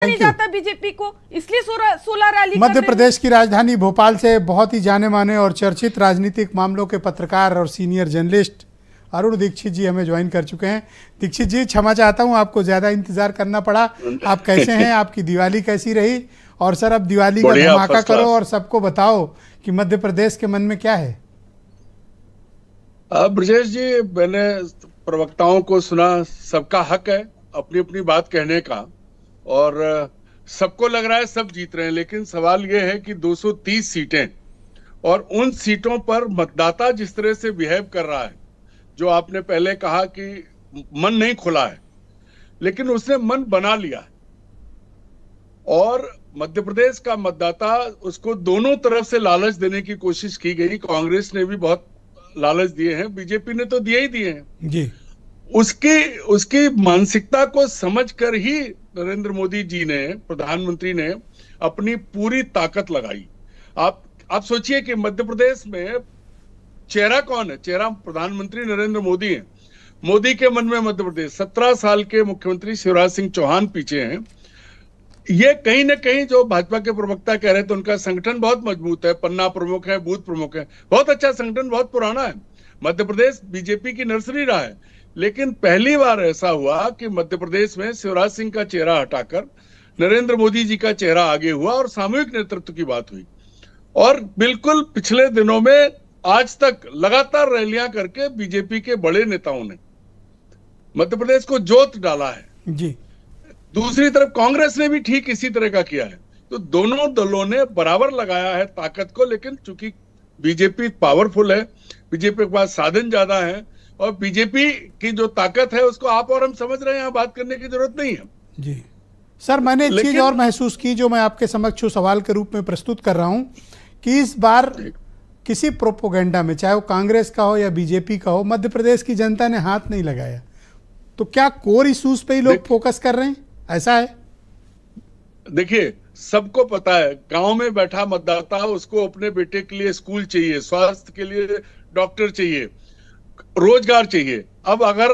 नहीं जाता बीजेपी को, इसलिए 16 रैली मध्य प्रदेश की राजधानी भोपाल से बहुत ही जाने माने और चर्चित राजनीतिक मामलों के पत्रकार और सीनियर जर्नलिस्ट अरुण दीक्षित जी हमें ज्वाइन कर चुके हैं। दीक्षित जी, क्षमा चाहता हूं, आपको ज्यादा इंतजार करना पड़ा। आप कैसे हैं? आपकी दिवाली कैसी रही? और सर, अब दिवाली का धमाका करो और सबको बताओ कि मध्य प्रदेश के मन में क्या है। ब्रजेश जी, मैंने प्रवक्ताओं को सुना, सबका हक है अपनी अपनी बात कहने का और सबको लग रहा है सब जीत रहे हैं, लेकिन सवाल यह है कि 230 सीटें और उन सीटों पर मतदाता जिस तरह से बिहेव कर रहा है, जो आपने पहले कहा कि मन नहीं खुला है, लेकिन उसने मन बना लिया है। और मध्य प्रदेश का मतदाता, उसको दोनों तरफ से लालच देने की कोशिश की गई। कांग्रेस ने भी बहुत लालच दिए हैं, बीजेपी ने तो दिए ही दिए हैं जी। उसकी मानसिकता को समझकर ही नरेंद्र मोदी जी ने, प्रधानमंत्री ने अपनी पूरी ताकत लगाई। आप सोचिए कि मध्य प्रदेश में चेहरा कौन है? चेहरा प्रधानमंत्री नरेंद्र मोदी है। मोदी के मन में मध्य प्रदेश, 17 साल के मुख्यमंत्री शिवराज सिंह चौहान पीछे हैं। ये कहीं ना कहीं, जो भाजपा के प्रवक्ता कह रहे थे, उनका संगठन बहुत मजबूत है, पन्ना प्रमुख है, बूथ प्रमुख है, बहुत अच्छा संगठन, बहुत पुराना है। मध्य प्रदेश बीजेपी की नर्सरी रहा है, लेकिन पहली बार ऐसा हुआ कि मध्य प्रदेश में शिवराज सिंह का चेहरा हटाकर नरेंद्र मोदी जी का चेहरा आगे हुआ और सामूहिक नेतृत्व की बात हुई। और बिल्कुल पिछले दिनों में आज तक लगातार रैलियां करके बीजेपी के बड़े नेताओं ने मध्य प्रदेश को जोत डाला है जी। दूसरी तरफ कांग्रेस ने भी ठीक इसी तरह का किया है। तो दोनों दलों ने बराबर लगाया है ताकत को, लेकिन चूंकि बीजेपी पावरफुल है, बीजेपी के पास साधन ज्यादा है और बीजेपी की जो ताकत है उसको आप और हम समझ रहे हैं, यहाँ बात करने की जरूरत नहीं है जी। सर, मैंने एक चीज और महसूस की जो मैं आपके समक्ष सवाल के रूप में प्रस्तुत कर रहा हूं कि इस बार किसी प्रोपोगेंडा में, चाहे वो कांग्रेस का हो या बीजेपी का हो, मध्य प्रदेश की जनता ने हाथ नहीं लगाया। तो क्या कोर इश्यूज पे ही लोग फोकस कर रहे हैं? ऐसा है? देखिए, सबको पता है, गांव में बैठा मतदाता, उसको अपने बेटे के लिए स्कूल चाहिए, स्वास्थ्य के लिए डॉक्टर चाहिए, रोजगार चाहिए। अब अगर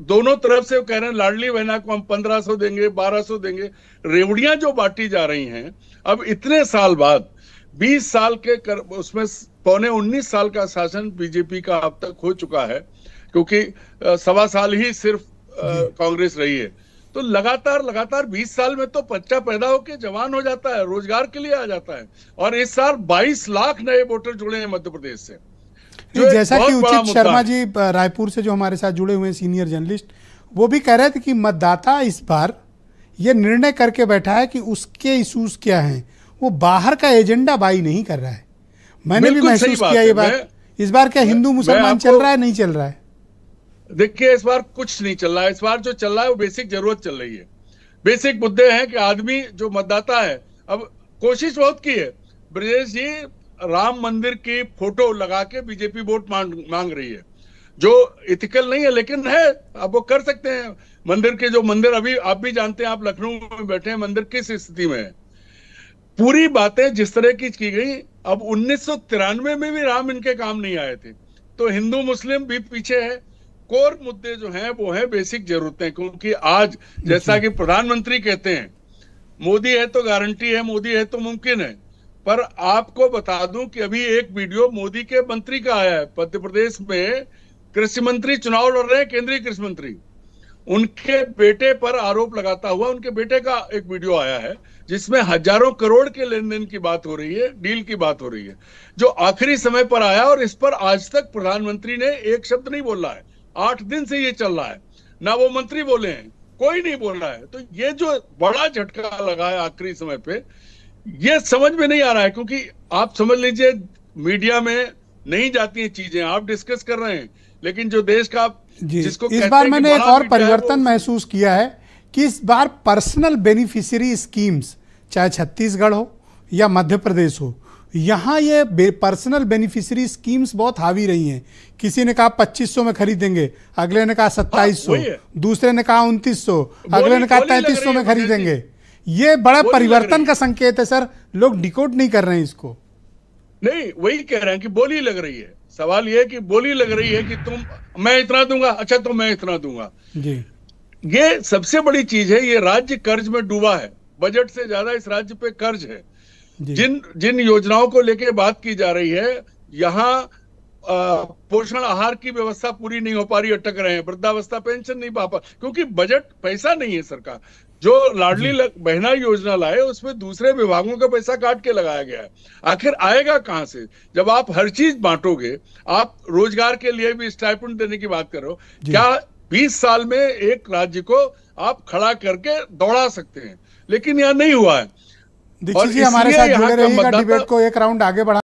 दोनों तरफ से वो कह रहे हैं लाडली बहना को हम 1500 देंगे, 1200 देंगे, रेवड़ियां जो बांटी जा रही हैं, अब इतने साल बाद 20 साल के उसमें पौने 19 साल का शासन बीजेपी का अब तक हो चुका है, क्योंकि 1.25 साल ही सिर्फ कांग्रेस रही है। तो लगातार 20 साल में तो बच्चा पैदा होकर जवान हो जाता है, रोजगार के लिए आ जाता है। और इस साल 22 लाख नए वोटर जुड़े हैं मध्य प्रदेश से। जैसा कि उचित शर्मा जी रायपुर से जो हमारे साथ जुड़े हुए हैं, सीनियर जर्नलिस्ट, वो भी कह रहे थे कि मतदाता इस बार ये निर्णय करके बैठा है कि उसके इश्यूज क्या हैं, वो बाहर का एजेंडा बाई नहीं कर रहा है। मैंने भी महसूस किया ये बात। इस बार क्या हिंदू मुसलमान चल रहा है, नहीं चल रहा है? देखिए, इस बार कुछ नहीं चल रहा है। इस बार जो चल रहा है वो बेसिक जरूरत चल रही है। बेसिक मुद्दे हैं कि आदमी जो मतदाता है, अब कोशिश बहुत की है ब्रजेश जी, राम मंदिर की फोटो लगा के बीजेपी वोट मांग रही है, जो इथिकल नहीं है, लेकिन है, अब वो कर सकते हैं। मंदिर के जो मंदिर, अभी आप भी जानते हैं, आप लखनऊ में बैठे हैं, मंदिर किस स्थिति में है। पूरी बातें जिस तरह की गई, अब 1993 में भी राम इनके काम नहीं आए थे। तो हिंदू मुस्लिम भी पीछे है। कोर मुद्दे जो हैं वो है बेसिक जरूरतें, क्योंकि आज जैसा कि प्रधानमंत्री कहते हैं, मोदी है तो गारंटी है, मोदी है तो मुमकिन है। पर आपको बता दूं कि अभी एक वीडियो मोदी के मंत्री का आया है। मध्य प्रदेश में कृषि मंत्री चुनाव लड़ रहे हैं, केंद्रीय कृषि मंत्री, उनके बेटे पर आरोप लगाता हुआ उनके बेटे का एक वीडियो आया है, जिसमें हजारों करोड़ के लेन देन की बात हो रही है, डील की बात हो रही है, जो आखिरी समय पर आया। और इस पर आज तक प्रधानमंत्री ने एक शब्द नहीं बोला है। 8 दिन से ये चल रहा है, ना वो मंत्री बोले हैं, कोई नहीं बोल रहा है। तो ये जो बड़ा झटका लगा है आखिरी समय पे, ये समझ में नहीं आ रहा है, क्योंकि आप समझ लीजिए मीडिया में नहीं जाती हैं चीजें, आप डिस्कस कर रहे हैं, लेकिन जो देश का जिसको इस बार मैंने एक और परिवर्तन महसूस किया है कि इस बार पर्सनल बेनिफिशियरी स्कीम्स, चाहे छत्तीसगढ़ हो या मध्य प्रदेश हो, यहाँ ये पर्सनल बेनिफिशियरी स्कीम्स बहुत हावी रही हैं। किसी ने कहा 2500 में खरीदेंगे, अगले ने कहा 2700, दूसरे ने कहा 2900, अगले ने कहा 3300 में खरीदेंगे। ये बड़ा परिवर्तन का संकेत है सर, लोग डिकोड नहीं कर रहे हैं इसको। नहीं, वही कह रहे हैं कि बोली लग रही है। सवाल ये है कि बोली लग रही है कि मैं इतना दूंगा, अच्छा तो मैं इतना दूंगा जी। ये सबसे बड़ी चीज है, ये राज्य कर्ज में डूबा है, बजट से ज्यादा इस राज्य पे कर्ज है। जी। जिन जिन योजनाओं को लेके बात की जा रही है, यहाँ पोषण आहार की व्यवस्था पूरी नहीं हो पा रही, अटक रहे हैं, वृद्धावस्था पेंशन नहीं पा क्योंकि बजट पैसा नहीं है। सरकार जो लाडली बहना योजना लाए उसमें दूसरे विभागों का पैसा काट के लगाया गया है। आखिर आएगा कहां से? जब आप हर चीज बांटोगे, आप रोजगार के लिए भी स्टाइपेंड देने की बात कर रहे हो, क्या 20 साल में एक राज्य को आप खड़ा करके दौड़ा सकते हैं? लेकिन यह नहीं हुआ है। दीक्षित जी हमारे साथ जुड़े रहिएगा, डिबेट को एक राउंड आगे बढ़ा